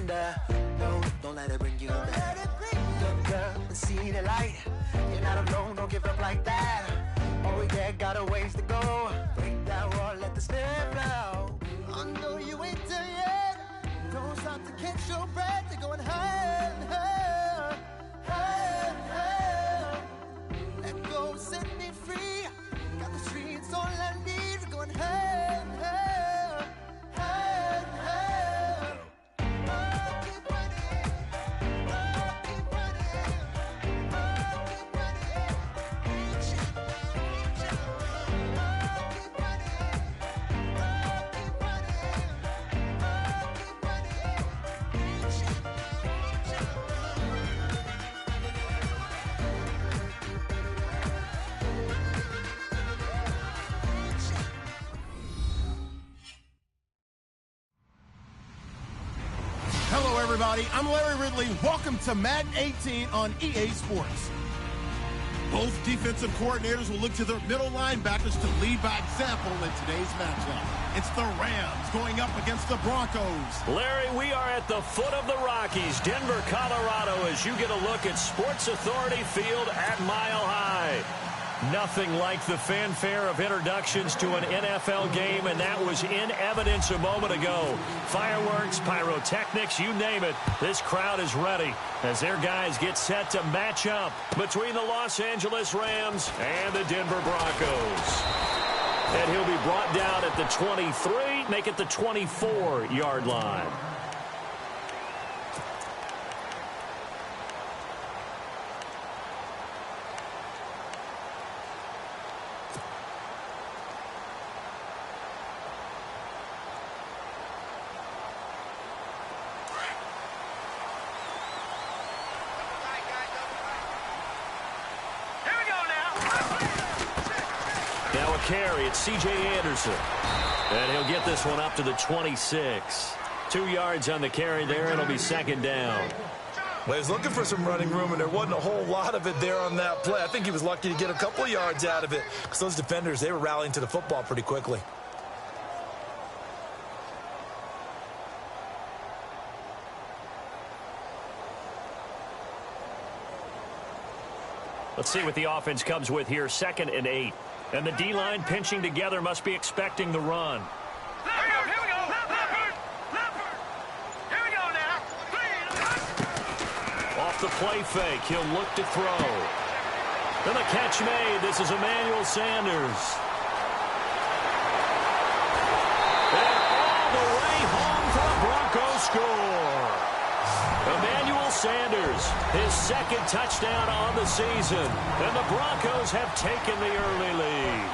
under. No, don't let it bring you down. Look up and see the light. You're not alone, don't give up like that. Oh yeah, got a ways to go. Break that wall, let the spirit flow. I know you ain't there yet. Don't stop to catch your breath. You're going higher and higher, higher and higher. Let go, set me free. Got the streets all I need. We're going higher and higher, higher and higher. Oh, keep running. Oh, keep running. Oh, keep running. Reach out, reach out. Oh, keep running. Oh, keep running. Oh, keep running. Reach out, reach out. Hello, everybody. I'm Larry Ridley. Welcome to Madden 18 on EA Sports. Both defensive coordinators will look to their middle linebackers to lead by example in today's matchup. It's the Rams going up against the Broncos. Larry, we are at the foot of the Rockies, Denver, Colorado, as you get a look at Sports Authority Field at Mile High. Nothing like the fanfare of introductions to an NFL game, and that was in evidence a moment ago. Fireworks, pyrotechnics, you name it. This crowd is ready as their guys get set to match up between the Los Angeles Rams and the Denver Broncos. And he'll be brought down at the 23, make it the 24-yard line. Now a carry, it's C.J. Anderson. And he'll get this one up to the 26. 2 yards on the carry there, and it'll be second down. Well, he was looking for some running room, and there wasn't a whole lot of it there on that play. I think he was lucky to get a couple of yards out of it because those defenders, they were rallying to the football pretty quickly. Let's see what the offense comes with here. 2nd and 8. And the D-line pinching together must be expecting the run. Here we go. Here we go now. Off the play fake, he'll look to throw. And the catch made. This is Emmanuel Sanders. And all the way home for a Broncos score. Emmanuel Sanders, his 2nd touchdown on the season. And the Broncos have taken the early lead.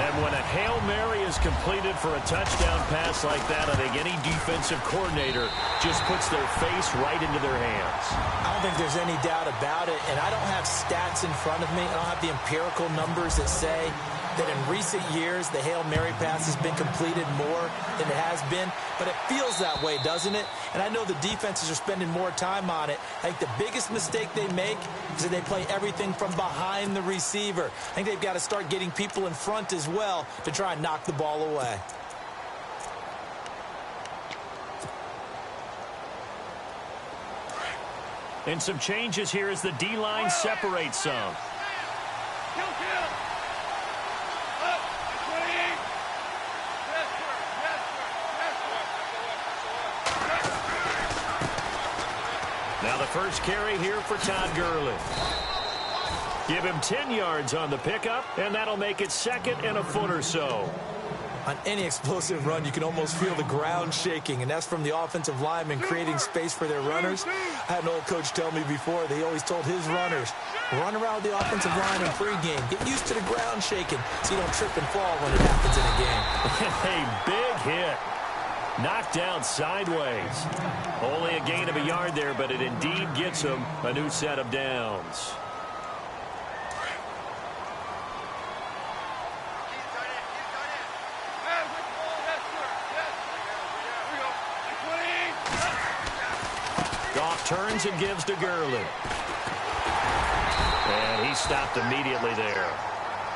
And when a Hail Mary is completed for a touchdown pass like that, I think any defensive coordinator just puts their face right into their hands. I don't think there's any doubt about it, and I don't have stats in front of me. I don't have the empirical numbers that say that in recent years the Hail Mary pass has been completed more than it has been, but it feels that way, doesn't it? And I know the defenses are spending more time on it. I think the biggest mistake they make is that they play everything from behind the receiver. I think they've got to start getting people in front as well to try and knock the ball away. And some changes here as the D-line separates some. Now the first carry here for Todd Gurley. Give him 10 yards on the pickup, and that'll make it 2nd and a foot or so. On any explosive run, you can almost feel the ground shaking, and that's from the offensive linemen creating space for their runners. I had an old coach tell me before, they always told his runners, run around the offensive line in pregame. Get used to the ground shaking so you don't trip and fall when it happens in a game. A big hit. Knocked down sideways. Only a gain of a yard there, but it indeed gets him a new set of downs. Goff turns and gives to Gurley. And he stopped immediately there.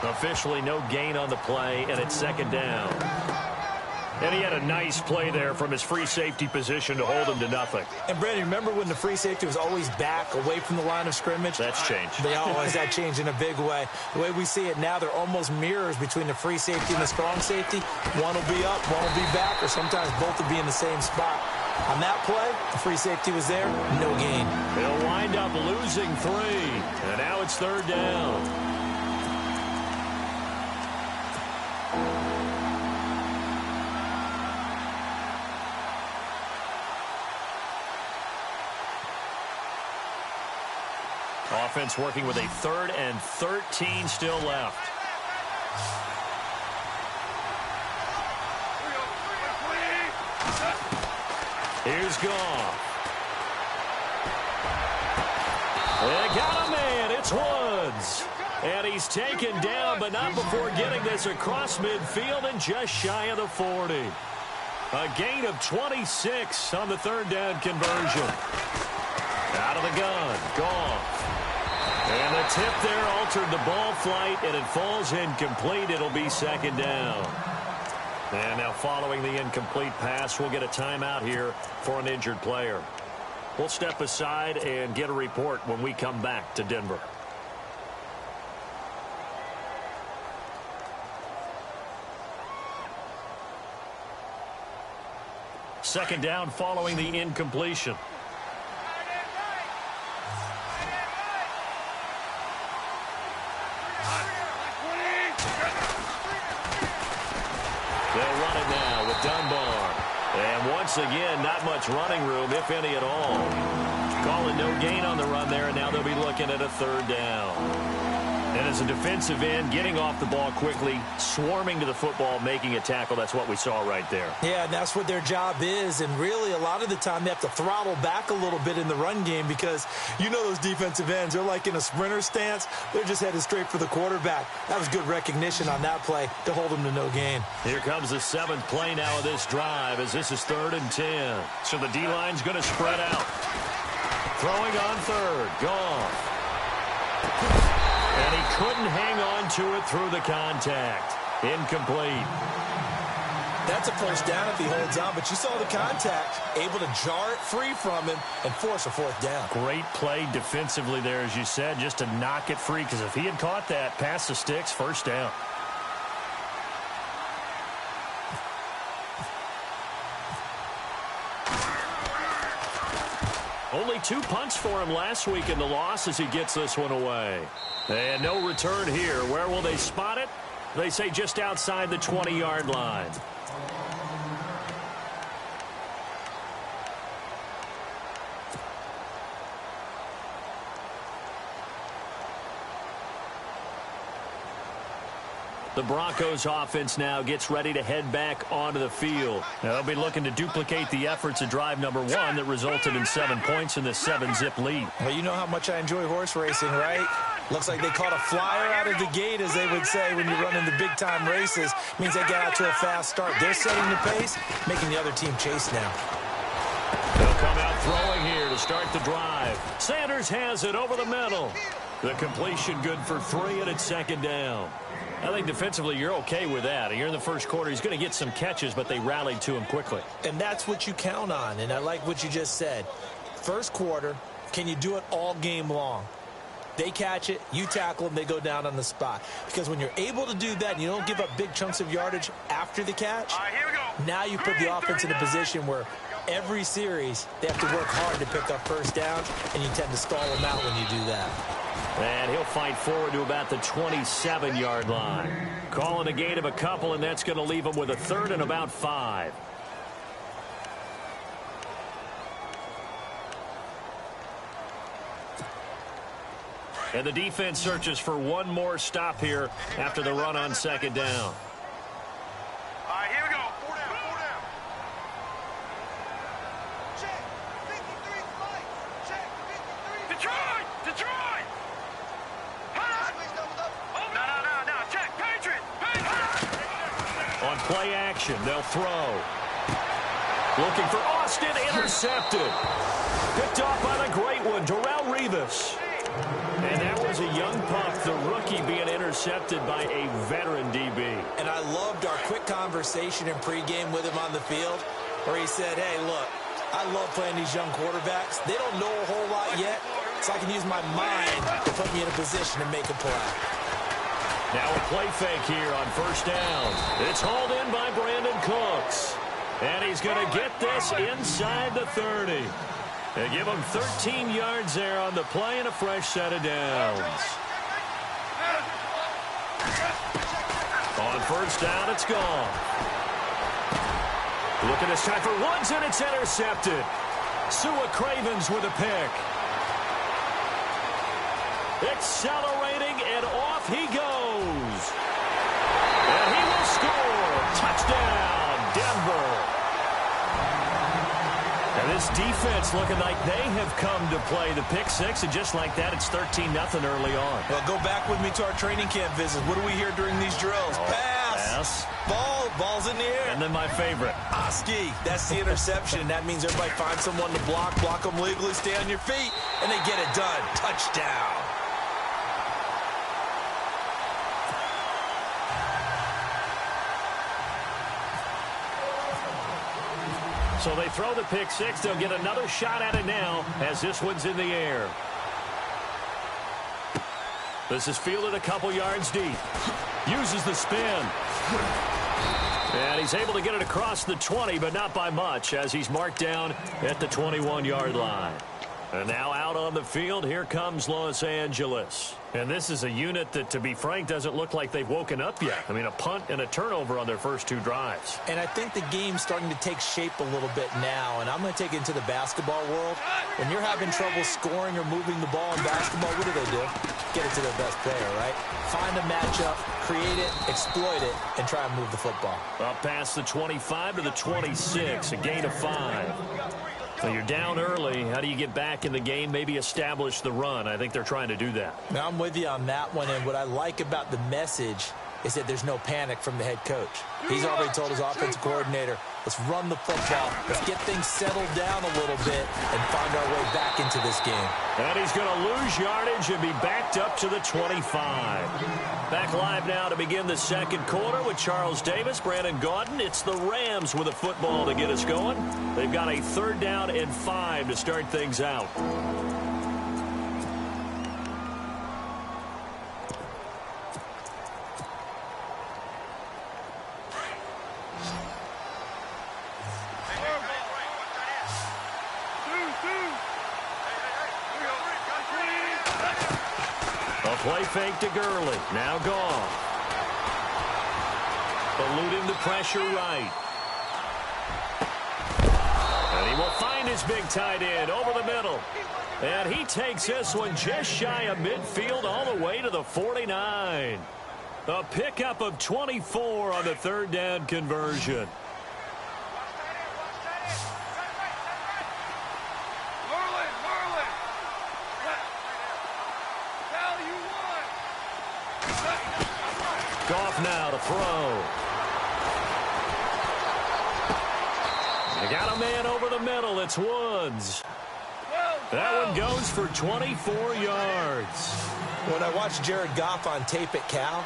Officially no gain on the play, and it's 2nd down. And he had a nice play there from his free safety position to hold him to nothing. And, Brandon, remember when the free safety was always back away from the line of scrimmage? That's changed. They always that changed in a big way. The way we see it now, they're almost mirrors between the free safety and the strong safety. One will be up, one will be back, or sometimes both will be in the same spot. On that play, the free safety was there, no gain. They'll wind up losing 3, and now it's 3rd down. Offense working with a 3rd and 13 still left. Here's Goff. They got a man. It's Woods. And he's taken down, but not before getting this across midfield and just shy of the 40. A gain of 26 on the 3rd down conversion. Out of the gun. Goff. And the tip there altered the ball flight, and it falls incomplete. It'll be 2nd down. And now following the incomplete pass, we'll get a timeout here for an injured player. We'll step aside and get a report when we come back to Denver. Second down following the incompletion. And once again, not much running room, if any at all. Calling no gain on the run there, and now they'll be looking at a 3rd down. And as a defensive end, getting off the ball quickly, swarming to the football, making a tackle, that's what we saw right there. Yeah, and that's what their job is. And really, a lot of the time, they have to throttle back a little bit in the run game because you know those defensive ends, they're like in a sprinter stance. They're just headed straight for the quarterback. That was good recognition on that play to hold them to no gain. Here comes the 7th play now of this drive as this is 3rd and 10. So the D-line's going to spread out. Throwing on 3rd. Goff. And he couldn't hang on to it through the contact. Incomplete. That's a 1st down if he holds on, but you saw the contact, able to jar it free from him and force a 4th down. Great play defensively there, as you said, just to knock it free, because if he had caught that, past the sticks, 1st down. Only 2 punts for him last week in the loss as he gets this one away. And no return here. Where will they spot it? They say just outside the 20-yard line. The Broncos offense now gets ready to head back onto the field. Now they'll be looking to duplicate the efforts of drive number 1 that resulted in 7 points in the 7-zip lead. Well, you know how much I enjoy horse racing, right? Looks like they caught a flyer out of the gate, as they would say when you run in the big-time races. Means they got out to a fast start. They're setting the pace, making the other team chase now. They'll come out throwing here to start the drive. Sanders has it over the middle. The completion good for 3, and it's 2nd down. I think defensively you're okay with that. Here in the first quarter, he's going to get some catches, but they rallied to him quickly. And that's what you count on, and I like what you just said. First quarter, can you do it all game long? They catch it, you tackle them, they go down on the spot. Because when you're able to do that and you don't give up big chunks of yardage after the catch, now you put the offense in a position where every series they have to work hard to pick up 1st downs, and you tend to stall them out when you do that. And he'll fight forward to about the 27-yard line. Calling a gain of a couple, and that's going to leave him with a 3rd and about 5. And the defense searches for one more stop here after the run on 2nd down. All right, here we go. 4 down, 4 down. Check. 53 Mike. Check. 53. Detroit! Detroit! No. Check. Patriot. On play action, they'll throw. Looking for Austin, intercepted. Picked off by the great one, Darrelle Revis. And that was a young pup, the rookie, being intercepted by a veteran DB. And I loved our quick conversation in pregame with him on the field where he said, hey, look, I love playing these young quarterbacks. They don't know a whole lot yet, so I can use my mind to put me in a position to make a play. Now a play fake here on first down. It's hauled in by Brandon Cooks. And he's going to get this inside the 30. They give him 13 yards there on the play and a fresh set of downs. On first down, it's gone. Looking this time for Woods, and it's intercepted. Sua Cravens with a pick. Accelerating, and off he goes. And he will score. Touchdown, Denver. And this defense looking like they have come to play the pick six, and just like that, it's 13-0 early on. Well, go back with me to our training camp visits. What do we hear during these drills? Pass. Ball's in the air. And then my favorite. Oski. That's the interception. That means everybody finds someone to block them legally, stay on your feet, and they get it done. Touchdown. So they throw the pick six. They'll get another shot at it now as this one's in the air. This is fielded a couple yards deep. Uses the spin. And he's able to get it across the 20, but not by much, as he's marked down at the 21-yard line. And now out on the field, here comes Los Angeles. And this is a unit that, to be frank, doesn't look like they've woken up yet. I mean, a punt and a turnover on their first two drives. And I think the game's starting to take shape a little bit now, and I'm going to take it into the basketball world. When you're having trouble scoring or moving the ball in basketball, what do? Get it to their best player, right? Find a matchup, create it, exploit it, and try and move the football. Up past the 25 to the 26, a gain of 5. So you're down early. How do you get back in the game, maybe establish the run? I think they're trying to do that. Now, I'm with you on that one, and what I like about the message is that there's no panic from the head coach. He's already told his offensive coordinator, let's run the football, let's get things settled down a little bit and find our way back into this game. And he's going to lose yardage and be backed up to the 25. Back live now to begin the second quarter with Charles Davis, Brandon Gaudin. It's the Rams with a football to get us going. They've got a 3rd down and 5 to start things out. Play fake to Gurley. Now gone. Eluding the pressure right. And he will find his big tight end over the middle. And he takes this one just shy of midfield all the way to the 49. A pickup of 24 on the 3rd down conversion. Goff now to throw. They got a man over the middle. It's Woods. That one goes for 24 yards. When I watched Jared Goff on tape at Cal,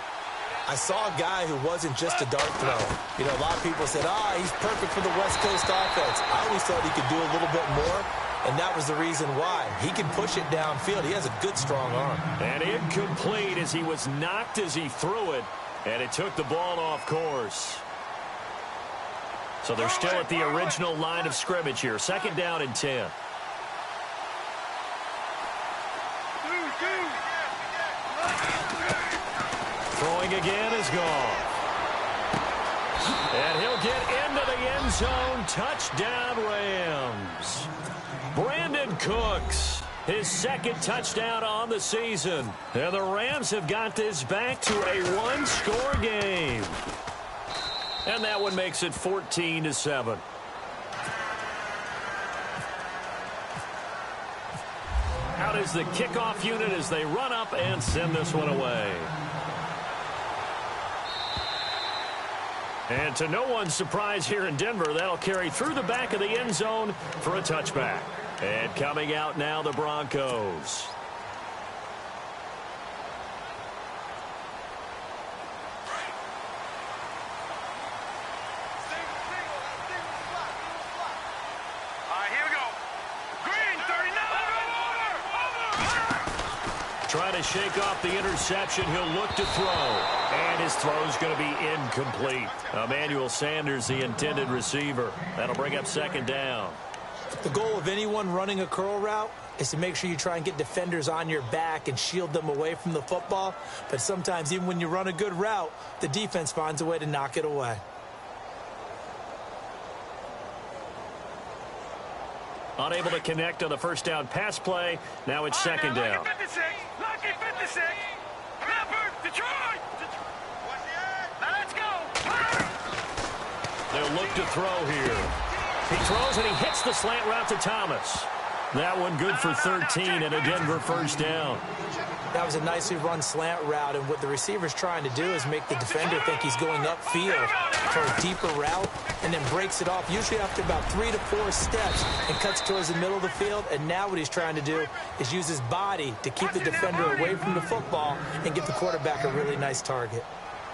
I saw a guy who wasn't just a dart thrower. You know, a lot of people said, he's perfect for the West Coast offense. I always thought he could do a little bit more, and that was the reason why. He can push it downfield. He has a good, strong arm. And incomplete as he was knocked as he threw it, and it took the ball off course. So they're still at the original line of scrimmage here. 2nd down and 10. Throwing again is gone. And he'll get into the end zone. Touchdown, Rams. Brandon Cooks, his 2nd touchdown on the season. And the Rams have got this back to a 1-score game. And that one makes it 14-7. Out is the kickoff unit as they run up and send this one away. And to no one's surprise here in Denver, that'll carry through the back of the end zone for a touchback. And coming out now, the Broncos. to shake off the interception. He'll look to throw. And his throw's going to be incomplete. Emmanuel Sanders, the intended receiver. That'll bring up second down. The goal of anyone running a curl route is to make sure you try and get defenders on your back and shield them away from the football. But sometimes, even when you run a good route, the defense finds a way to knock it away. Unable to connect on the first down pass play. Now it's second down. Lucky 56. Lucky 56. Pepper, Detroit. Now let's go. They'll look to throw here. He throws and he hits the slant route to Thomas. That one good for 13 and a Denver first down. That was a nicely run slant route, and what the receiver's trying to do is make the defender think he's going upfield for a deeper route and then breaks it off, usually after about 3 to 4 steps, and cuts towards the middle of the field. And now what he's trying to do is use his body to keep the defender away from the football and get the quarterback a really nice target.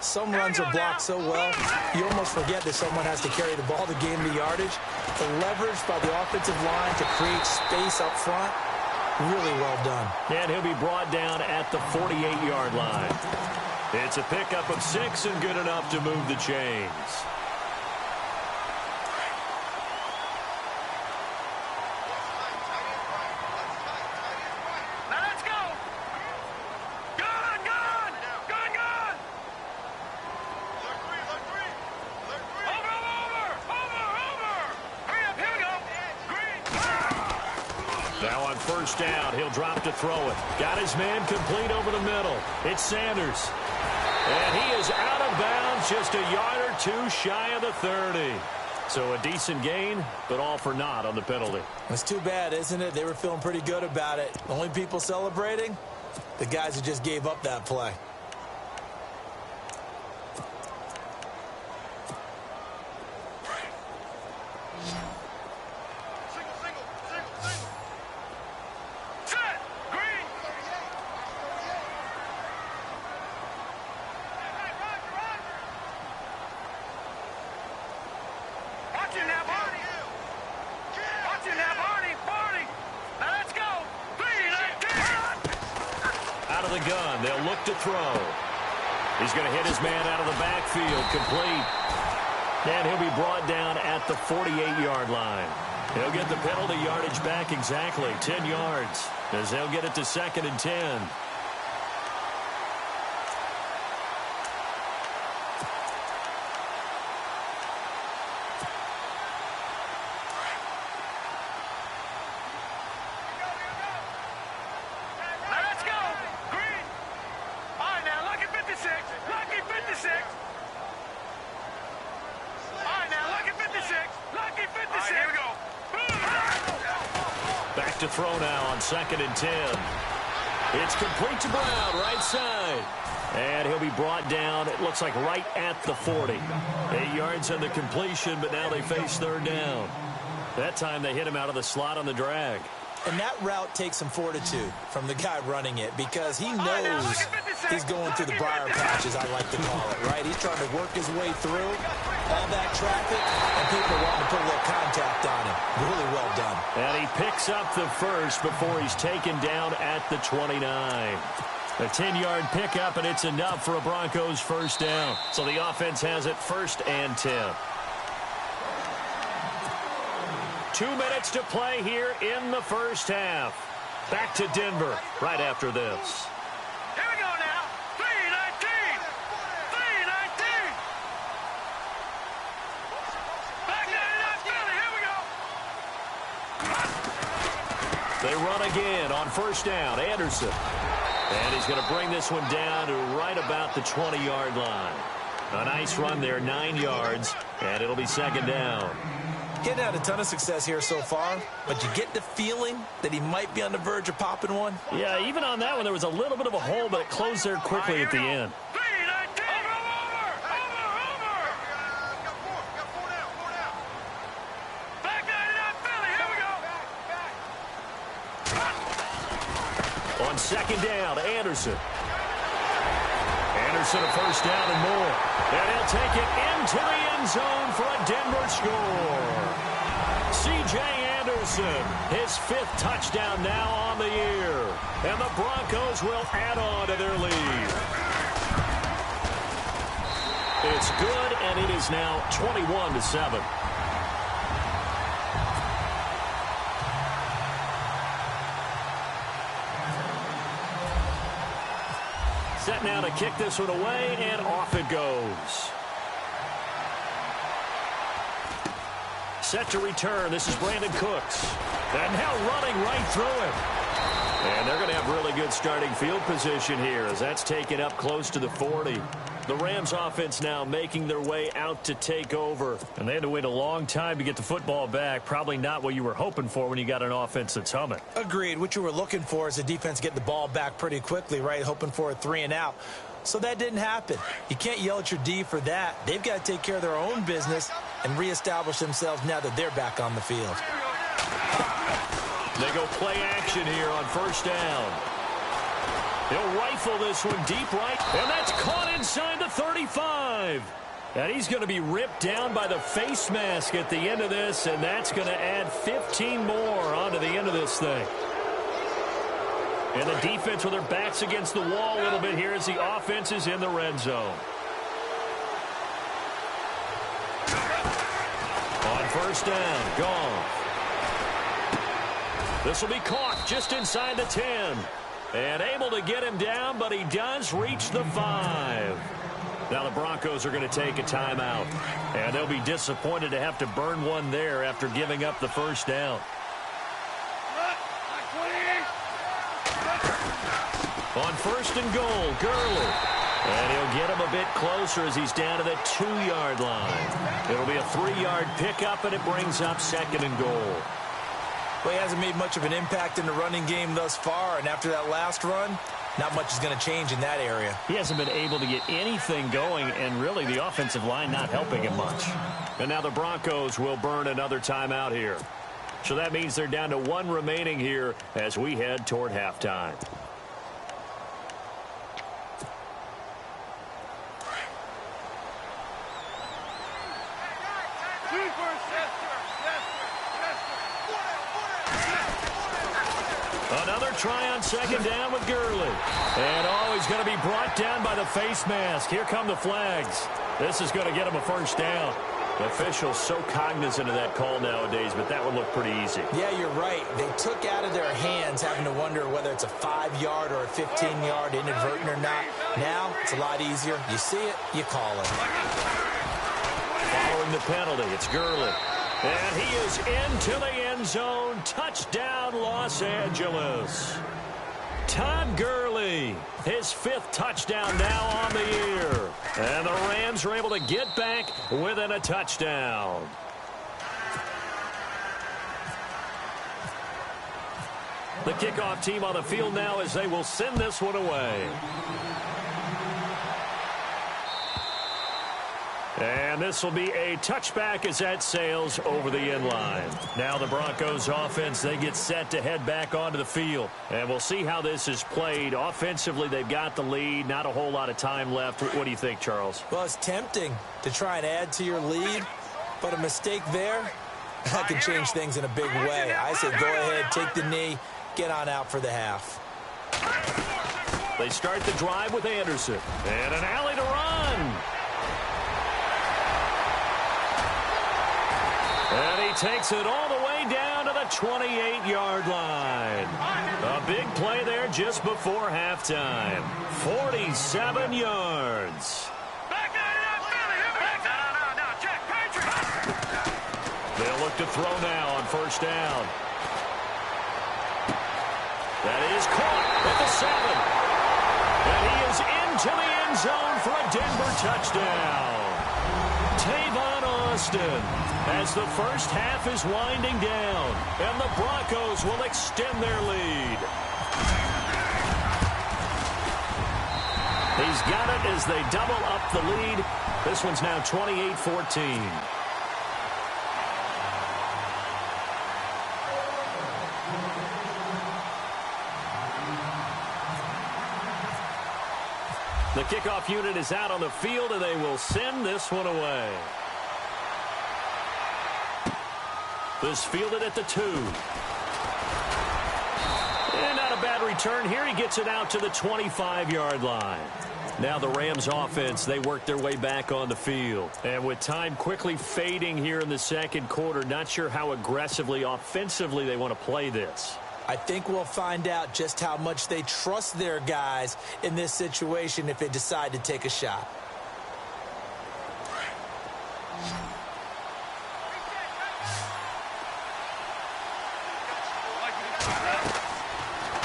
Some runs are blocked so well, you almost forget that someone has to carry the ball to gain the yardage. The leverage by the offensive line to create space up front, really well done. And he'll be brought down at the 48-yard line. It's a pickup of 6 and good enough to move the chains. Now let's go. Gun, gun. Gun, gun. Over. Hurry up, here we go. Green. Now on first down, he'll drop to throw it. Got his man complete over the middle. It's Sanders. And he is out of bounds, just a yard or two shy of the 30. So a decent gain, but all for naught on the penalty. It's too bad, isn't it? They were feeling pretty good about it. The only people celebrating, the guys who just gave up that play. Set. Green. Watch it now, Barney. Watch it now, Barney. Now let's go. 3-19. Out of the gun, they'll look to throw. He's going to hit his man out of the backfield, complete. And he'll be brought down at the 48-yard line. He'll get the penalty yardage back exactly, 10 yards, as they'll get it to 2nd and 10. Now let's go. Green. All right, now, lucky 56. Lucky 56. All right, now, lucky 56. Lucky 56. All right, here we go. Back to throw now on 2nd and 10. It's complete to Brown, right side. And he'll be brought down, it looks like right at the 40. 8 yards on the completion, but now they face third down. That time they hit him out of the slot on the drag. And that route takes some fortitude from the guy running it, because he knows he's going through the briar patch, as I like to call it, right? He's trying to work his way through all that traffic, and people want to put a little contact on him. Really well done. And he picks up the first before he's taken down at the 29. A 10-yard pickup, and it's enough for a Broncos first down. So the offense has it 1st and 10. 2 minutes to play here in the first half. Back to Denver right after this. Here we go now. 3-19. 3-19. Back there, Philly. Here we go. They run again on first down. Anderson. And he's going to bring this one down to right about the 20-yard line. A nice run there, 9 yards, and it'll be 2nd down. Getting had a ton of success here so far, but you get the feeling that he might be on the verge of popping one. Yeah, even on that one, there was a little bit of a hole, but it closed there quickly at the end. 3-19. Over. Got four down. Back down, Philly. Here we go. On 2nd down, Anderson. Anderson a first down and more. And he'll take it into the end zone for a Denver score. C.J. Anderson, his 5th touchdown now on the year. And the Broncos will add on to their lead. It's good, and it is now 21-7. Set now to kick this one away, and off it goes. Set to return. This is Brandon Cooks. And now running right through it. And they're going to have really good starting field position here as that's taken up close to the 40. The Rams offense now making their way out to take over. And they had to wait a long time to get the football back. Probably not what you were hoping for when you got an offense that's humming. Agreed. What you were looking for is the defense get the ball back pretty quickly, right? Hoping for a 3 and out. So that didn't happen. You can't yell at your D for that. They've got to take care of their own business and reestablish themselves now that they're back on the field. They go play action here on first down. He'll rifle this one deep right, and that's caught inside the 35. And he's going to be ripped down by the face mask at the end of this, and that's going to add 15 more onto the end of this thing. And the defense with their backs against the wall a little bit here as the offense is in the red zone. On first down, gone. This will be caught just inside the 10. And able to get him down, but he does reach the 5. Now the Broncos are going to take a timeout. And they'll be disappointed to have to burn one there after giving up the first down. On first and goal, Gurley. And he'll get him a bit closer as he's down to the 2-yard line. It'll be a 3-yard pickup, and it brings up second and goal. Well, he hasn't made much of an impact in the running game thus far, and after that last run, not much is going to change in that area. He hasn't been able to get anything going, and really the offensive line not helping him much. And now the Broncos will burn another timeout here. So that means they're down to 1 remaining here as we head toward halftime. Another try on second down with Gurley. And he's going to be brought down by the face mask. Here come the flags. This is going to get him a first down. The officials so cognizant of that call nowadays, but that would look pretty easy. Yeah, you're right. They took out of their hands having to wonder whether it's a 5-yard or a 15-yard inadvertent or not. Now, it's a lot easier. You see it, you call it. Following the penalty, it's Gurley. And he is into the end zone. Touchdown, Los Angeles. Todd Gurley, his 5th touchdown now on the year. And the Rams are able to get back within a touchdown. The kickoff team on the field now as they will send this one away. And this will be a touchback as that sails over the end line. Now the Broncos offense, they get set to head back onto the field. And we'll see how this is played. Offensively, they've got the lead. Not a whole lot of time left. What do you think, Charles? Well, it's tempting to try and add to your lead. But a mistake there, that can change things in a big way. I say go ahead, take the knee, get on out for the half. They start the drive with Anderson. And an alley to run. And he takes it all the way down to the 28-yard line. A big play there just before halftime. 47 yards. They'll look to throw now on first down. That is caught at the 7. And he is into the end zone for a Denver touchdown. Tavon Austin, as the first half is winding down, and the Broncos will extend their lead. He's got it as they double up the lead. This one's now 28-14. The kickoff unit is out on the field, and they will send this one away. This fielded at the 2. And not a bad return here. He gets it out to the 25-yard line. Now the Rams offense, they work their way back on the field. And with time quickly fading here in the second quarter, not sure how aggressively, offensively they want to play this. I think we'll find out just how much they trust their guys in this situation if they decide to take a shot.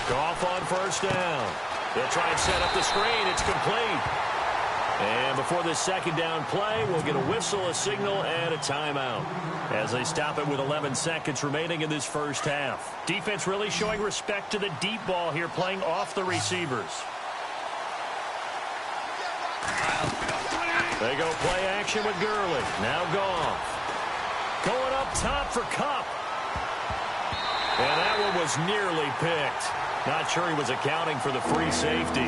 Goff on first down. They'll try and set up the screen. It's complete. And before this second down play, we'll get a whistle, a signal, and a timeout as they stop it with 11 seconds remaining in this first half. Defense really showing respect to the deep ball here, playing off the receivers. They go play action with Gurley. Now Goff. Going up top for Kupp. And that one was nearly picked. Not sure he was accounting for the free safety.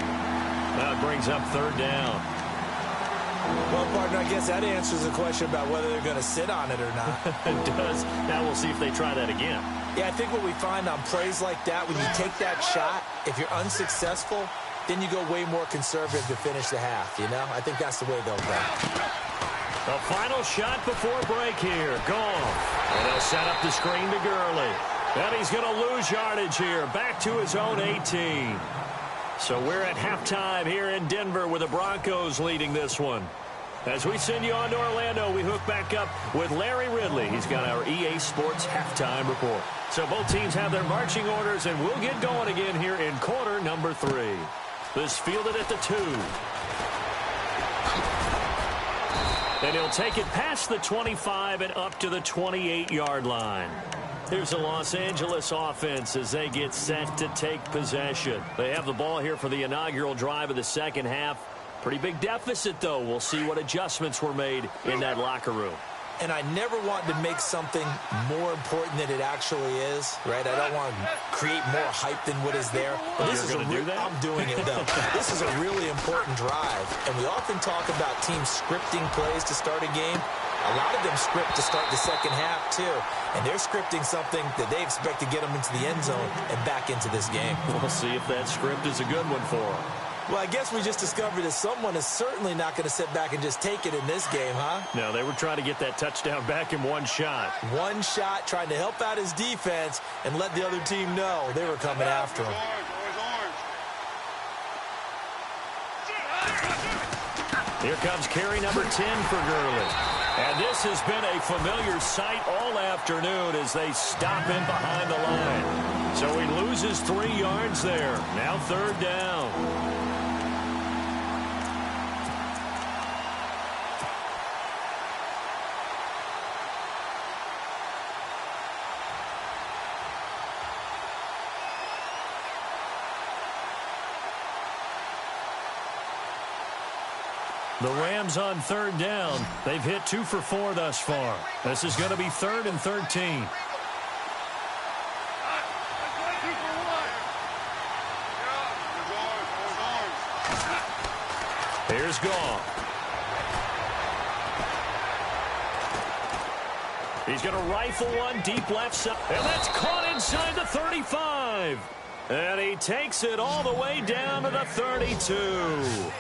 Now it brings up third down. Well, partner, I guess that answers the question about whether they're going to sit on it or not. It does. Now we'll see if they try that again. Yeah, I think what we find on plays like that, when you take that shot, if you're unsuccessful, then you go way more conservative to finish the half, you know? I think that's the way they'll go. The final shot before break here. Goff. And they'll set up the screen to Gurley. And he's going to lose yardage here. Back to his own 18. So we're at halftime here in Denver with the Broncos leading this one. As we send you on to Orlando, we hook back up with Larry Ridley. He's got our EA Sports halftime report. So both teams have their marching orders, and we'll get going again here in quarter number 3. This fielded at the 2. And he'll take it past the 25 and up to the 28-yard line. Here's the Los Angeles offense as they get set to take possession. They have the ball here for the inaugural drive of the second half. Pretty big deficit, though. We'll see what adjustments were made in that locker room. And I never want to make something more important than it actually is, right? I don't want to create more hype than what is there. But this is I'm doing it, though. This is a really important drive. And we often talk about teams scripting plays to start a game. A lot of them script to start the second half, too. And they're scripting something that they expect to get them into the end zone and back into this game. We'll see if that script is a good one for them. Well, I guess we just discovered that someone is certainly not going to sit back and just take it in this game, huh? No, they were trying to get that touchdown back in one shot. One shot, trying to help out his defense and let the other team know they were coming after him. Here comes carry number 10 for Gurley. And this has been a familiar sight all afternoon as they stop him behind the line. So he loses 3 yards there. Now third down. The Rams on third down. They've hit 2 for 4 thus far. This is going to be 3rd and 13. Here's Goff. He's going to rifle one deep left side. And that's caught inside the 35. And he takes it all the way down to the 32.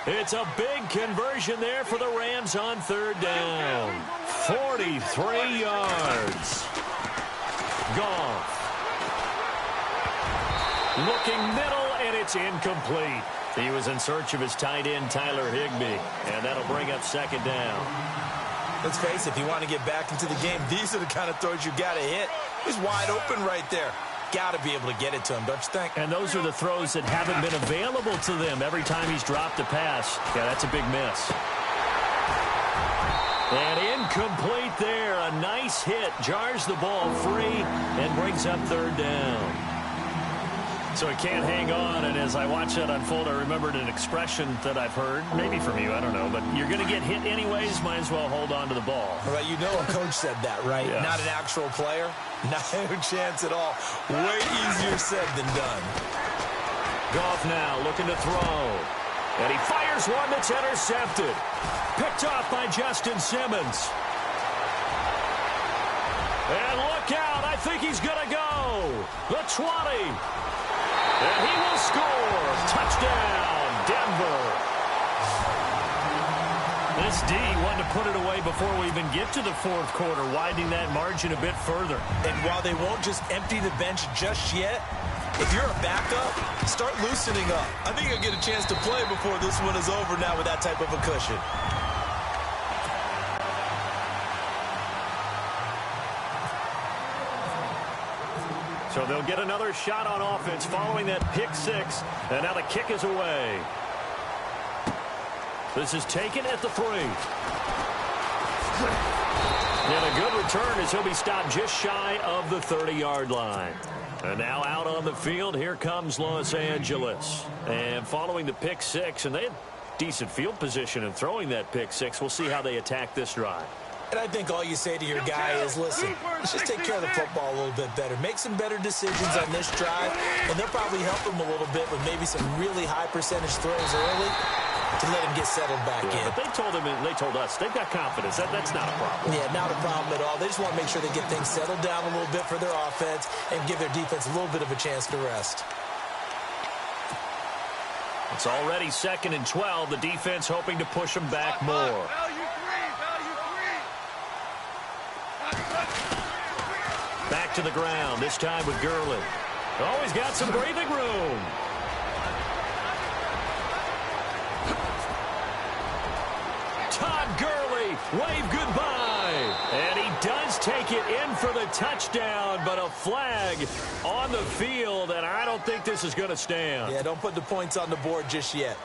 It's a big conversion there for the Rams on third down. 43 yards. Goff. Looking middle, and it's incomplete. He was in search of his tight end, Tyler Higbee, and that'll bring up second down. Let's face it, if you want to get back into the game, these are the kind of throws you got to hit. He's wide open right there. Got to be able to get it to him, don't you think? And those are the throws that haven't been available to them every time he's dropped a pass. Yeah, that's a big miss. And incomplete there. A nice hit. Jars the ball free and brings up third down. So he can't hang on, and as I watch that unfold, I remembered an expression that I've heard, maybe from you, I don't know, but you're going to get hit anyways, might as well hold on to the ball. Well, you know a coach said that, right? Yeah. Not an actual player? No chance at all. Way easier said than done. Goff now looking to throw. And he fires one that's intercepted. Picked off by Justin Simmons. And look out. I think he's going to go. The 20. And he will score. Touchdown, Denver. This D wanted to put it away before we even get to the fourth quarter, widening that margin a bit further. And while they won't just empty the bench just yet, if you're a backup, start loosening up. I think you'll get a chance to play before this one is over now with that type of a cushion. So they'll get another shot on offense following that pick six. And now the kick is away. This is taken at the 3. And a good return as he'll be stopped just shy of the 30-yard line. And now out on the field, here comes Los Angeles. And following the pick six, and they had decent field position in throwing that pick six. We'll see how they attack this drive. And I think all you say to your guy is, listen, let's just take care of the football a little bit better. Make some better decisions on this drive, and they'll probably help him a little bit with maybe some really high percentage throws early to let him get settled back in. But they told him, and they told us, they've got confidence. That's not a problem. Yeah, not a problem at all. They just want to make sure they get things settled down a little bit for their offense and give their defense a little bit of a chance to rest. It's already 2nd and 12. The defense hoping to push them back more. Back to the ground, this time with Gurley. Oh, he's got some breathing room. Todd Gurley, wave goodbye. And he does take it in for the touchdown, but a flag on the field, and I don't think this is going to stand. Yeah, don't put the points on the board just yet.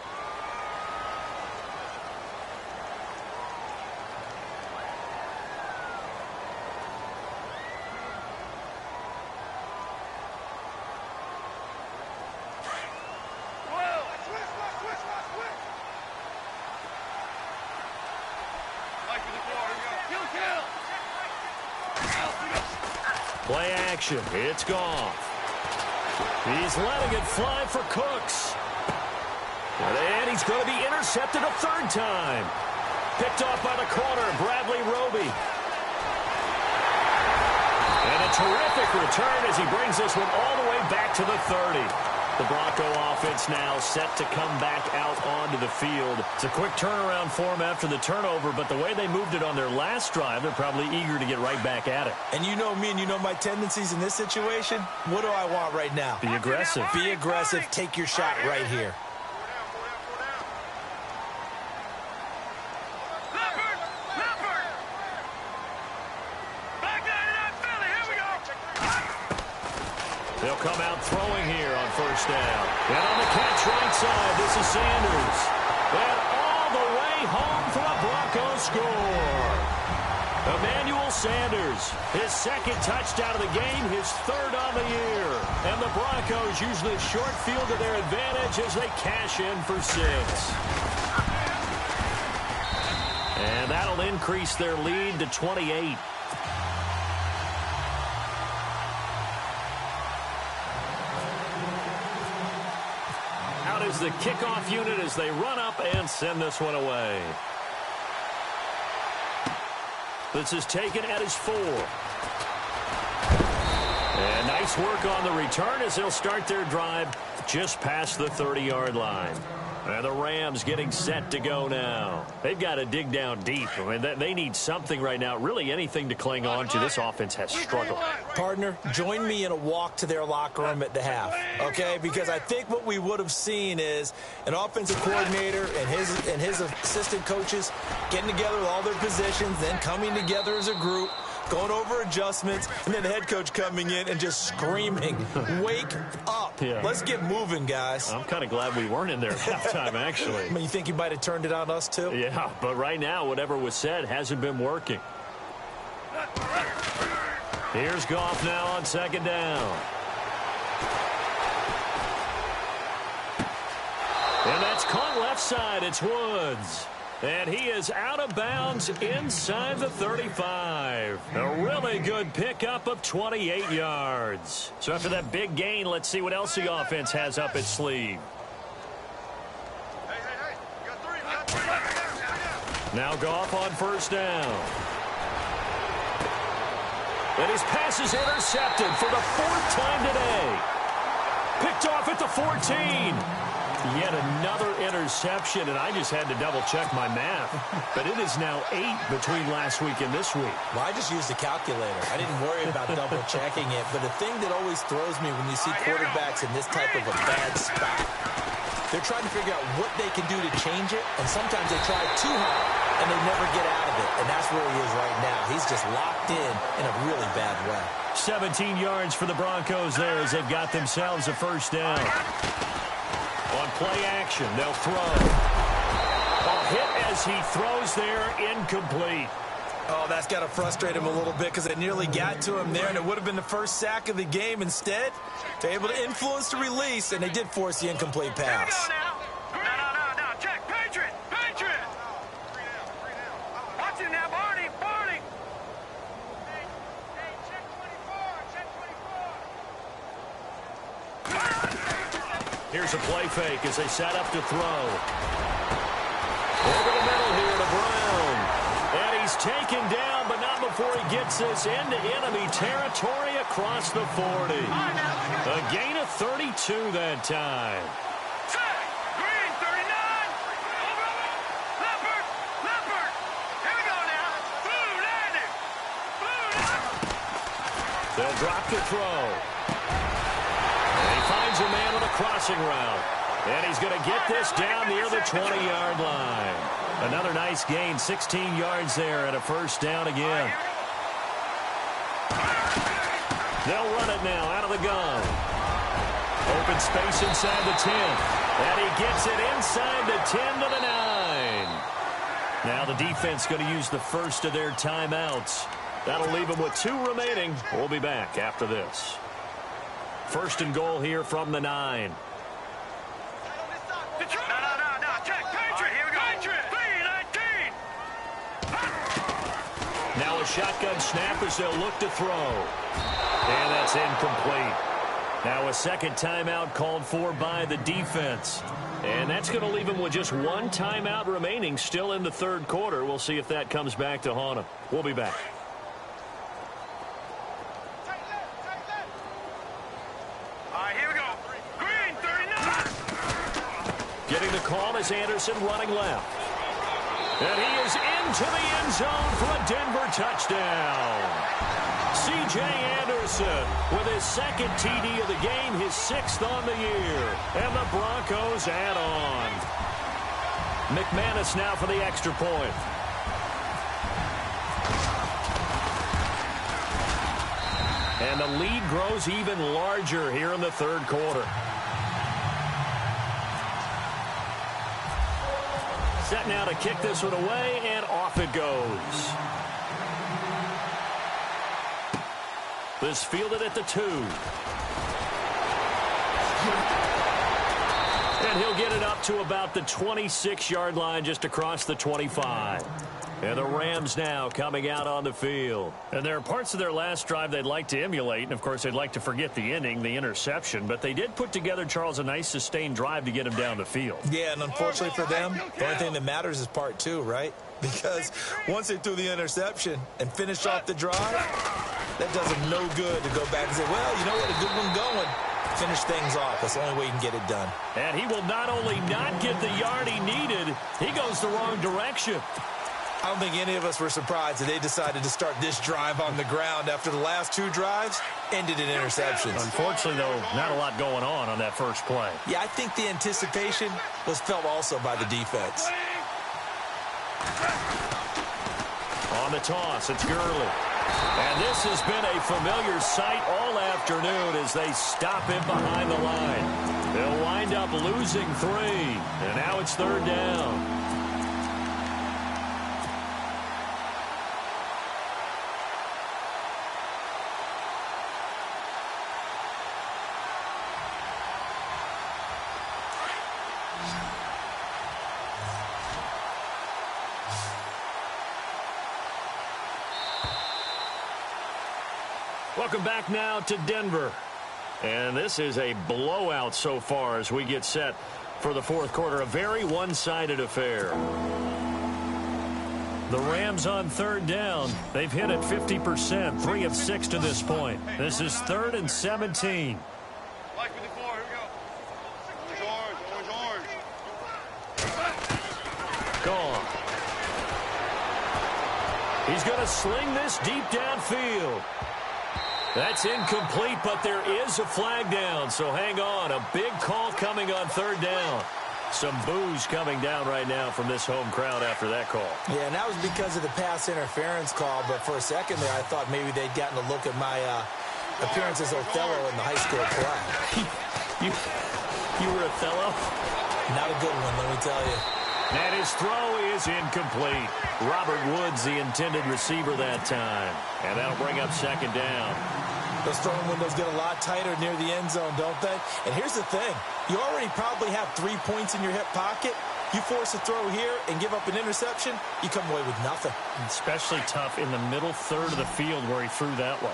Play action. It's Goff. He's letting it fly for Cooks. And he's going to be intercepted a 3rd time. Picked off by the corner, Bradley Roby. And a terrific return as he brings this one all the way back to the 30. The Bronco offense now set to come back out onto the field. It's a quick turnaround for them after the turnover, but the way they moved it on their last drive, they're probably eager to get right back at it. And you know me and you know my tendencies in this situation. What do I want right now? Be aggressive. Be aggressive. Take your shot right here. They'll come out throwing here on 1st down. And on the catch right side, this is Sanders. And all the way home for a Broncos score. Emmanuel Sanders, his 2nd touchdown of the game, his 3rd on the year. And the Broncos use the short field to their advantage as they cash in for 6. And that'll increase their lead to 28. Is the kickoff unit as they run up and send this one away. This is taken at his 4. And nice work on the return as they'll start their drive just past the 30-yard line. And the Rams getting set to go now. They've got to dig down deep. I mean, they need something right now, really anything to cling on to. This offense has struggled. Partner, join me in a walk to their locker room at the half, okay? Because I think what we would have seen is an offensive coordinator and his assistant coaches getting together with all their positions, then coming together as a group, going over adjustments, and then the head coach coming in and just screaming, wake up. Yeah. Let's get moving, guys. I'm kind of glad we weren't in there at halftime, actually. I mean, you think you might have turned it on us, too? Yeah, but right now, whatever was said hasn't been working. Here's Goff now on 2nd down. And that's caught left side. It's Woods. And he is out of bounds inside the 35. A really good pickup of 28 yards. So after that big gain, let's see what else the offense has up its sleeve. Now Goff on 1st down. And his pass is intercepted for the 4th time today. Picked off at the 14. Yet another interception, and I just had to double-check my math. But it is now 8 between last week and this week. Well, I just used a calculator. I didn't worry about double-checking it. But the thing that always throws me when you see quarterbacks in this type of a bad spot, they're trying to figure out what they can do to change it, and sometimes they try too hard, and they never get out of it. And that's where he is right now. He's just locked in a really bad way. 17 yards for the Broncos there as they've got themselves a first down. On play action, they'll throw. A hit as he throws there, incomplete. Oh, that's got to frustrate him a little bit because they nearly got to him there, and it would have been the first sack of the game. Instead, they're able to influence the release, and they did force the incomplete pass. Here we go now. No. Check. Patriot. Watch him now, Barney. Hey, check 24. Here's a play fake as they set up to throw. Over the middle here to Brown. And he's taken down, but not before he gets this into enemy territory across the 40. A gain of 32 that time. Green, 39. Leopard. Here we go now. Blue landing. They'll drop the throw. And he finds a man on a crossing route. And he's going to get this down near the 20-yard line. Another nice gain, 16 yards there and a first down again. They'll run it now out of the gun. Open space inside the 10. And he gets it inside the 10 to the 9. Now the defense going to use the first of their timeouts. That'll leave them with 2 remaining. We'll be back after this. First and goal here from the 9. No. Check. Patriot. Here we go. Patriot. 3-19. Now a shotgun snap as they'll look to throw. And that's incomplete. Now a second timeout called for by the defense. And that's going to leave them with just 1 timeout remaining still in the third quarter. We'll see if that comes back to haunt them. We'll be back. Getting the call is Anderson running left. And he is into the end zone for a Denver touchdown. C.J. Anderson with his second TD of the game, his 6th on the year. And the Broncos add on. McManus now for the extra point. And the lead grows even larger here in the third quarter. Set now to kick this one away, and off it goes. This fielded at the 2. And he'll get it up to about the 26-yard line just across the 25. And the Rams now coming out on the field. And there are parts of their last drive they'd like to emulate. And, of course, they'd like to forget the inning, the interception. But they did put together, Charles, a nice sustained drive to get him down the field. Yeah, and unfortunately for them, the only thing that matters is part 2, right? Because once they threw the interception and finished off the drive, that does them no good to go back and say, well, you know what, a good one going. Finish things off. That's the only way you can get it done. And he will not only not get the yard he needed, he goes the wrong direction. I don't think any of us were surprised that they decided to start this drive on the ground after the last 2 drives ended in interceptions. Unfortunately, though, not a lot going on that first play. Yeah, I think the anticipation was felt also by the defense. On the toss, it's Gurley. And this has been a familiar sight all afternoon as they stop him behind the line. They'll wind up losing 3, and now it's third down. Welcome back now to Denver. And this is a blowout so far as we get set for the fourth quarter. A very one-sided affair. The Rams on third down. They've hit it 50%, 3 of 6 to this point. This is 3rd and 17. Like 54, here we go. Orange. Gone. He's going to sling this deep downfield. That's incomplete, but there is a flag down, so hang on. A big call coming on third down. Some boos coming down right now from this home crowd after that call. Yeah, and that was because of the pass interference call, but for a second there I thought maybe they'd gotten a look at my appearance as Othello in the high school play. You were Othello? Not a good one, let me tell you. And his throw is incomplete. Robert Woods, the intended receiver that time. And that'll bring up second down. Those throwing windows get a lot tighter near the end zone, don't they? And here's the thing. You already probably have 3 points in your hip pocket. You force a throw here and give up an interception, you come away with nothing. Especially tough in the middle third of the field where he threw that one.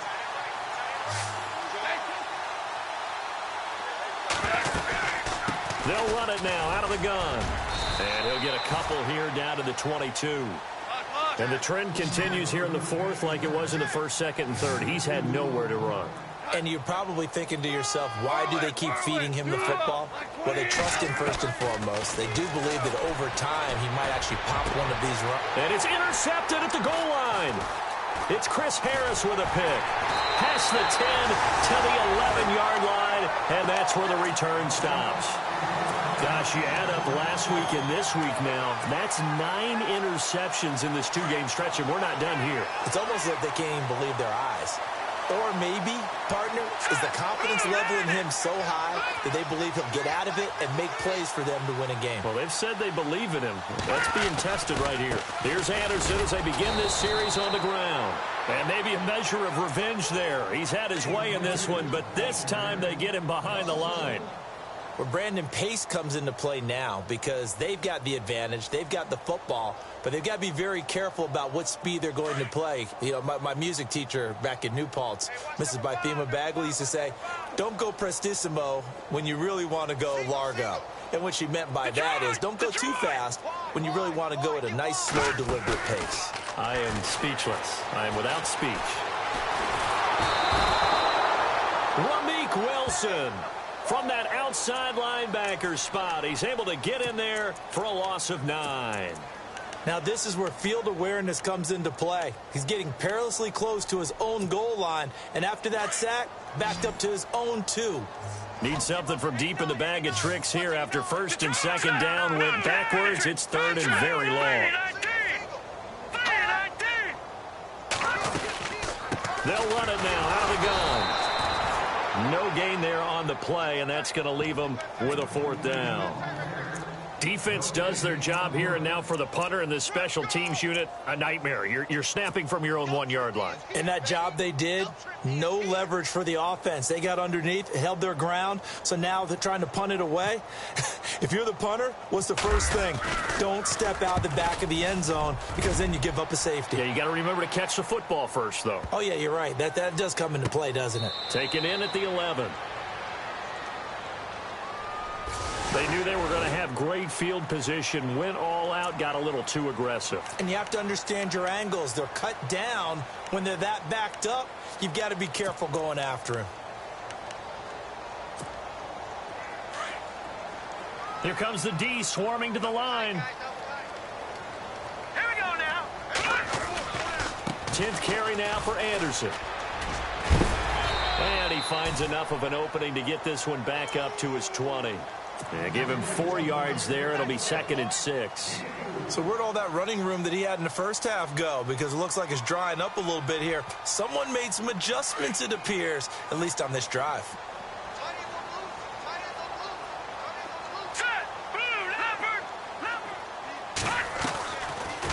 They'll run it now out of the gun. And he'll get a couple here down to the 22. And the trend continues here in the fourth like it was in the first, second, and third. He's had nowhere to run. And you're probably thinking to yourself, why do they keep feeding him the football? Well, they trust him first and foremost. They do believe that over time he might actually pop one of these runs. And it's intercepted at the goal line. It's Chris Harris with a pick. Past the 10 to the 11-yard line, and that's where the return stops. Gosh, you add up last week and this week now, that's 9 interceptions in this 2-game stretch, and we're not done here. It's almost like they can't even believe their eyes. Or maybe, partner, is the confidence level in him so high that they believe he'll get out of it and make plays for them to win a game. Well, they've said they believe in him. That's being tested right here. Here's Anderson as they begin this series on the ground. And maybe a measure of revenge there. He's had his way in this one, but this time they get him behind the line. Where Brandon Pace comes into play now because they've got the advantage. They've got the football, but they've got to be very careful about what speed they're going to play. You know, my music teacher back in New Paltz, Mrs. Bythema Bagley, used to say, don't go prestissimo when you really want to go largo. And what she meant by that is don't go too fast when you really want to go at a nice, slow, deliberate pace. I am speechless. I am without speech. Rameek Wilson. From that outside linebacker spot, he's able to get in there for a loss of 9. Now, this is where field awareness comes into play. He's getting perilously close to his own goal line, and after that sack, backed up to his own 2. Need something from deep in the bag of tricks here after first and second down went backwards. It's third and very long. They'll run it now out of the gun. No gain there on the play, and that's going to leave them with a 4th down. Defense does their job here, and now for the punter and the special teams unit, a nightmare. You're snapping from your own 1-yard line. And that job they did, no leverage for the offense. They got underneath, held their ground, so now they're trying to punt it away. If you're the punter, what's the first thing? Don't step out the back of the end zone because then you give up a safety. Yeah, you got to remember to catch the football first, though. Oh, yeah, you're right. That does come into play, doesn't it? Taken in at the 11. They knew they were going to have great field position, went all out, got a little too aggressive. And you have to understand your angles. They're cut down. When they're that backed up, you've got to be careful going after him. Here comes the D swarming to the line. Here we go now. 10th carry now for Anderson. And he finds enough of an opening to get this one back up to his 20. Yeah, give him 4 yards there. It'll be 2nd and 6. So where'd all that running room that he had in the first half go? Because it looks like it's drying up a little bit here. Someone made some adjustments, it appears, at least on this drive.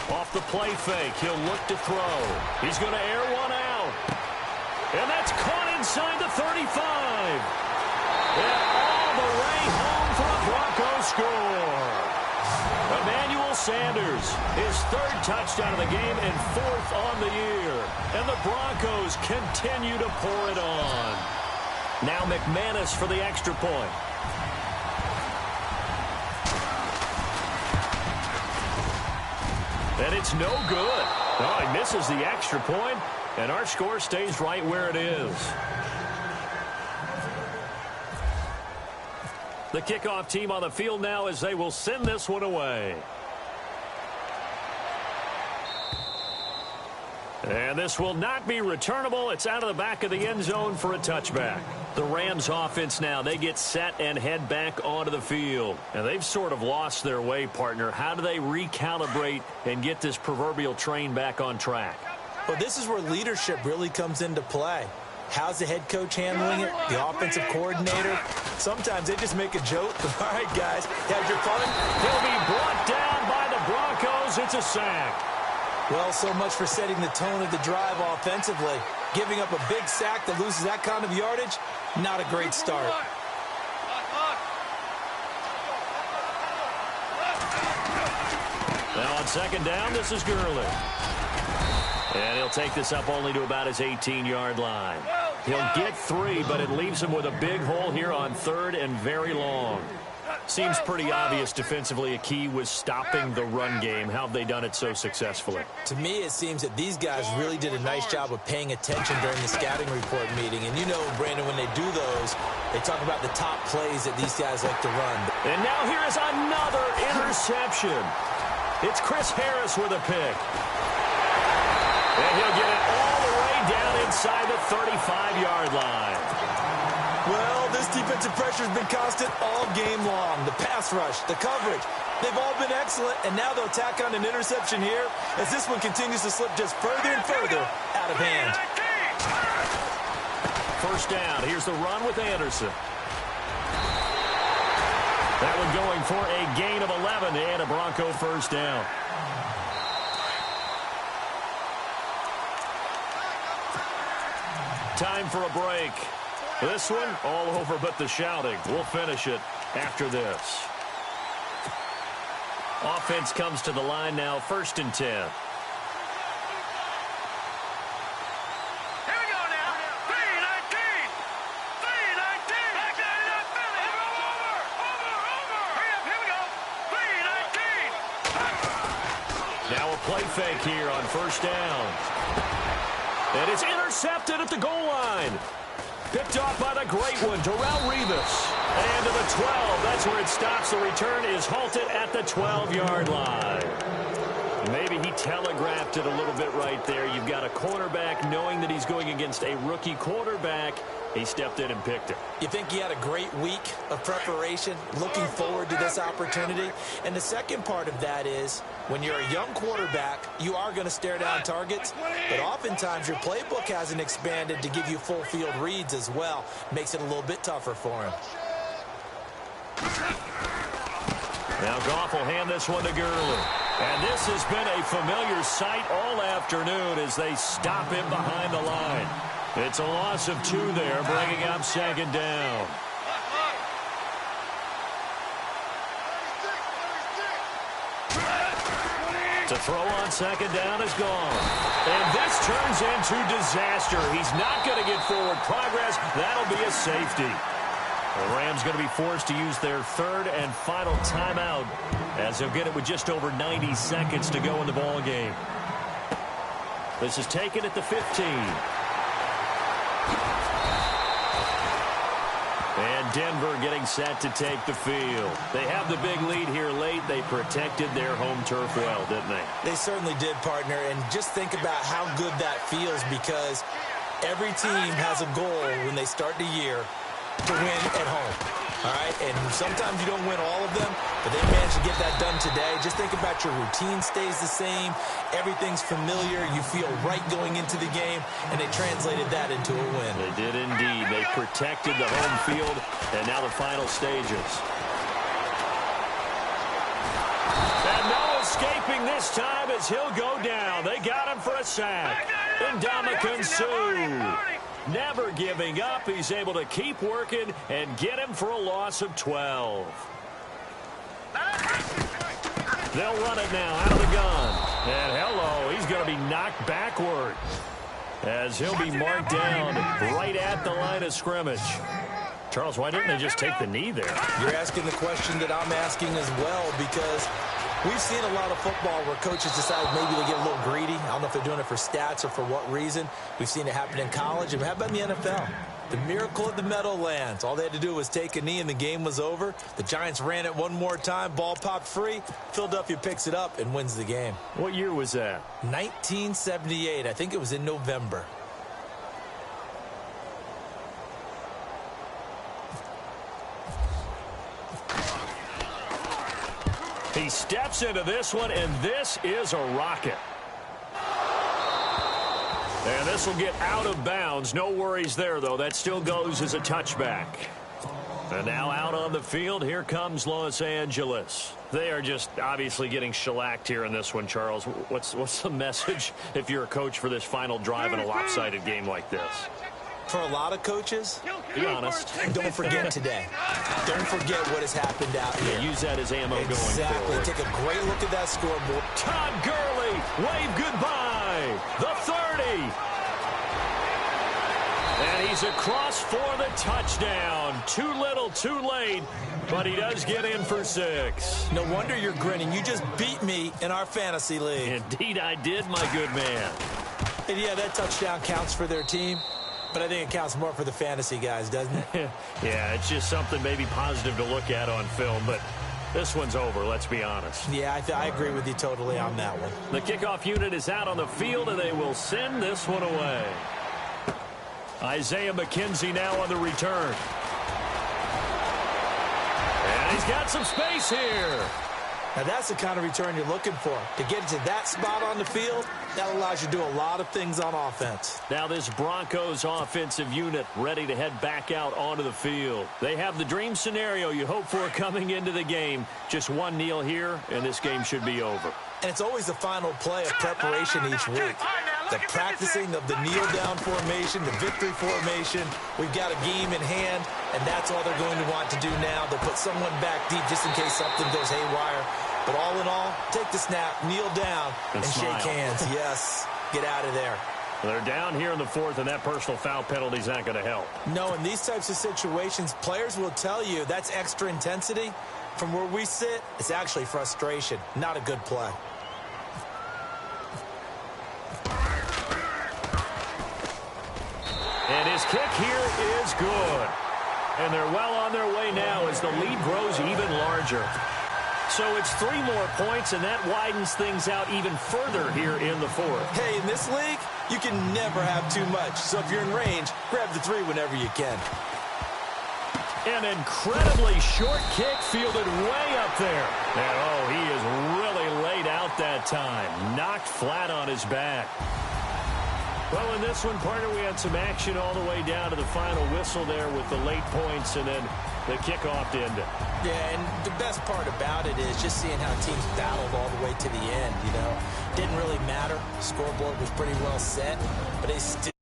Off the play fake, he'll look to throw. He's going to air one out. And that's caught inside the 35. And all the way home for a Broncos score. Emmanuel Sanders, his 3rd touchdown of the game and 4th on the year. And the Broncos continue to pour it on. Now McManus for the extra point. And And it's no good. Oh, he misses the extra point, and our score stays right where it is. The kickoff team on the field now as they will send this one away. And this will not be returnable. It's out of the back of the end zone for a touchback. The Rams offense now, they get set and head back onto the field. And they've sort of lost their way, partner. How do they recalibrate and get this proverbial train back on track? Well, this is where leadership really comes into play. How's the head coach handling it? The offensive coordinator? Sometimes they just make a joke. All right, guys, had your fun? He'll be brought down by the Broncos. It's a sack. Well, so much for setting the tone of the drive offensively. Giving up a big sack that loses that kind of yardage, not a great start. Now on second down, this is Gurley. And he'll take this up only to about his 18-yard line. He'll get 3, but it leaves him with a big hole here on 3rd and very long. Seems pretty obvious defensively a key was stopping the run game. How have they done it so successfully? To me, it seems that these guys really did a nice job of paying attention during the scouting report meeting. And you know, Brandon, when they do those, they talk about the top plays that these guys like to run. And now here is another interception. It's Chris Harris with a pick. And he'll get it all the way down inside the 35-yard line. Well, this defensive pressure has been constant all game long. The pass rush, the coverage, they've all been excellent, and now they'll tack on an interception here as this one continues to slip just further and further out of hand. First down. Here's the run with Anderson. That one going for a gain of 11 and a Bronco first down. Time for a break. This one all over but the shouting. We'll finish it after this. Offense comes to the line now, 1st and 10. Here we go now. 3-19. 3-19. Back there, not Philly. Over. Hurry up, here we go. 3-19. Now a play fake here on first down. And it's intercepted at the goal line. Picked off by the great one, Darrelle Revis. And to the 12. That's where it stops. The return is halted at the 12-yard line. Maybe he telegraphed it a little bit right there. You've got a cornerback knowing that he's going against a rookie quarterback. He stepped in and picked it. You think he had a great week of preparation, looking forward to this opportunity? And the second part of that is, when you're a young quarterback, you are going to stare down targets, but oftentimes your playbook hasn't expanded to give you full field reads as well. Makes it a little bit tougher for him. Now Goff will hand this one to Gurley. And this has been a familiar sight all afternoon as they stop him behind the line. It's a loss of 2 there, bringing up second down. To throw on second down is gone. And this turns into disaster. He's not going to get forward progress. That'll be a safety. The Rams going to be forced to use their 3rd and final timeout as they'll get it with just over 90 seconds to go in the ball game. This is taken at the 15. And Denver getting set to take the field. They have the big lead here late. They protected their home turf well, didn't they? They certainly did, partner. And just think about how good that feels, because every team has a goal when they start the year to win at home. All right, and sometimes you don't win all of them, but they managed to get that done today. Just think about your routine stays the same. Everything's familiar. You feel right going into the game, and they translated that into a win. They did indeed. They protected the home field, and now the final stages. And no escaping this time as he'll go down. They got him for a sack. Ndamukong Suh. Never giving up. He's able to keep working and get him for a loss of 12. They'll run it now out of the gun. And hello, he's going to be knocked backward as he'll be marked down right at the line of scrimmage. Charles, why didn't they just take the knee there? You're asking the question that I'm asking as well, because We've seen a lot of football where coaches decide maybe they get a little greedy. I don't know if they're doing it for stats or for what reason. We've seen it happen in college. And how about in the NFL? The miracle of the Meadowlands. All they had to do was take a knee and the game was over. The Giants ran it one more time. Ball popped free. Philadelphia picks it up and wins the game. What year was that? 1978. I think it was in November. He steps into this one, and this is a rocket. And this will get out of bounds. No worries there, though. That still goes as a touchback. And now out on the field, here comes Los Angeles. They are just obviously getting shellacked here in this one, Charles. What's the message if you're a coach for this final drive in a lopsided game like this? For a lot of coaches, be honest, don't forget today. Don't forget what has happened out here. Use that as ammo going Exactly. forward. Take a great look at that scoreboard. Todd Gurley, wave goodbye. The 30. And he's across for the touchdown. Too little, too late, but he does get in for 6. No wonder you're grinning. You just beat me in our fantasy league. Indeed I did, my good man. And yeah, that touchdown counts for their team. But I think it counts more for the fantasy guys, doesn't it? Yeah, it's just something maybe positive to look at on film, but this one's over, let's be honest. Yeah, I agree with you totally on that one. The kickoff unit is out on the field, and they will send this one away. Isaiah McKenzie now on the return. And he's got some space here. Now, that's the kind of return you're looking for. To get to that spot on the field, that allows you to do a lot of things on offense. Now this Broncos offensive unit ready to head back out onto the field. They have the dream scenario you hope for coming into the game. Just one kneel here, and this game should be over. And it's always the final play of preparation each week. The practicing of the kneel-down formation, the victory formation. We've got a game in hand, and that's all they're going to want to do now. They'll put someone back deep just in case something goes haywire. But all in all, take the snap, kneel down, and shake hands. Yes, get out of there. They're down here in the 4th, and that personal foul penalty is not going to help. No, in these types of situations, players will tell you that's extra intensity. From where we sit, it's actually frustration, not a good play. And his kick here is good. And they're well on their way now as the lead grows even larger. So it's 3 more points, and that widens things out even further here in the 4th. Hey, in this league, you can never have too much. So if you're in range, grab the 3 whenever you can. An incredibly short kick fielded way up there. And, oh, he is really laid out that time. Knocked flat on his back. Well, in this one, partner, we had some action all the way down to the final whistle there with the late points and then the kickoff to end it. Yeah, and the best part about it is just seeing how teams battled all the way to the end, you know. Didn't really matter. Scoreboard was pretty well set, but they still